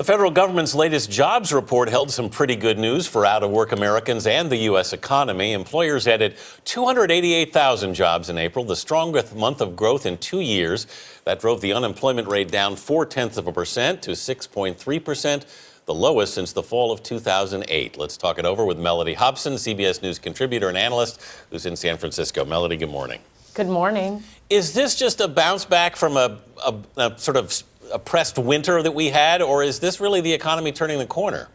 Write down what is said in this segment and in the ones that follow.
The federal government's latest jobs report held some pretty good news for out-of-work Americans and the U.S. economy. Employers added 288,000 jobs in April, the strongest month of growth in 2 years. That drove the unemployment rate down 0.4% to 6.3%, the lowest since the fall of 2008. Let's talk it over with Mellody Hobson, CBS News contributor and analyst, who's in San Francisco. Mellody, good morning. Good morning. Is this just a bounce back from a sort of oppressed winter that we had, or is this really the economy turning the corner?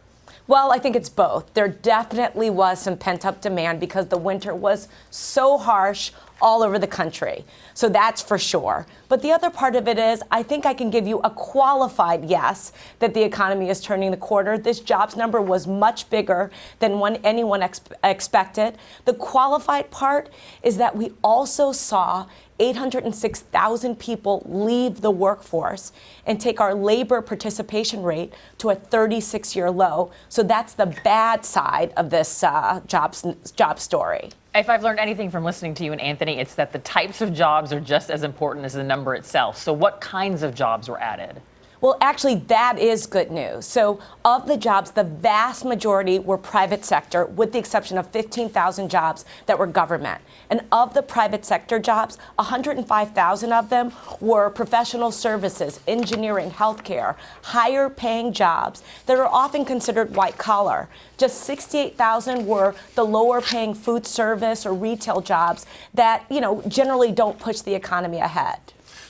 Well, I think it's both. There definitely was some pent-up demand because the winter was so harsh all over the country. So that's for sure. But the other part of it is, I think I can give you a qualified yes that the economy is turning the corner. This jobs number was much bigger than anyone expected. The qualified part is that we also saw 806,000 people leave the workforce and take our labor participation rate to a 36-year low. So that's the bad side of this job story. If I've learned anything from listening to you and Anthony, it's that the types of jobs are just as important as the number itself. So what kinds of jobs were added? Well, actually, that is good news. So of the jobs, the vast majority were private sector, with the exception of 15,000 jobs that were government. And of the private sector jobs, 105,000 of them were professional services, engineering, healthcare, higher paying jobs that are often considered white collar. Just 68,000 were the lower paying food service or retail jobs that, generally don't push the economy ahead.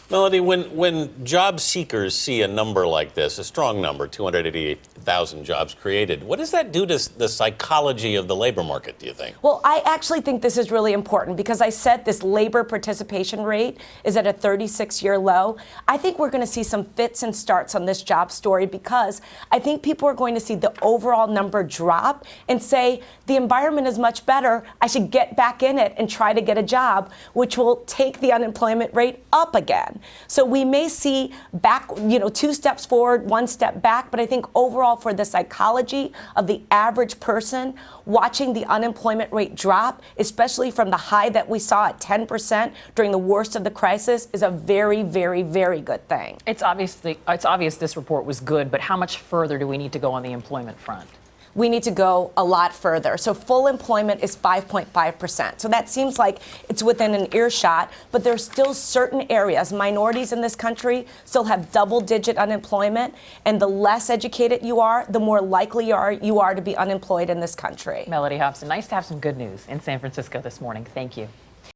Mellody, when job seekers see a number like this, a strong number, 288,000 jobs created, what does that do to the psychology of the labor market, do you think? Well, I actually think this is really important because I said this labor participation rate is at a 36-year low. I think we're going to see some fits and starts on this job story because I think people are going to see the overall number drop and say the environment is much better. I should get back in it and try to get a job, which will take the unemployment rate up again. So we may see back, 2 steps forward, 1 step back. But I think overall for the psychology of the average person, watching the unemployment rate drop, especially from the high that we saw at 10% during the worst of the crisis, is a very, very, very good thing. It's obvious this report was good, but how much further do we need to go on the employment front? We need to go a lot further. So full employment is 5.5%. So that seems like it's within an earshot, but there's still certain areas. Minorities in this country still have double-digit unemployment, and the less educated you are, the more likely you are to be unemployed in this country. Mellody Hobson, nice to have some good news in San Francisco this morning. Thank you.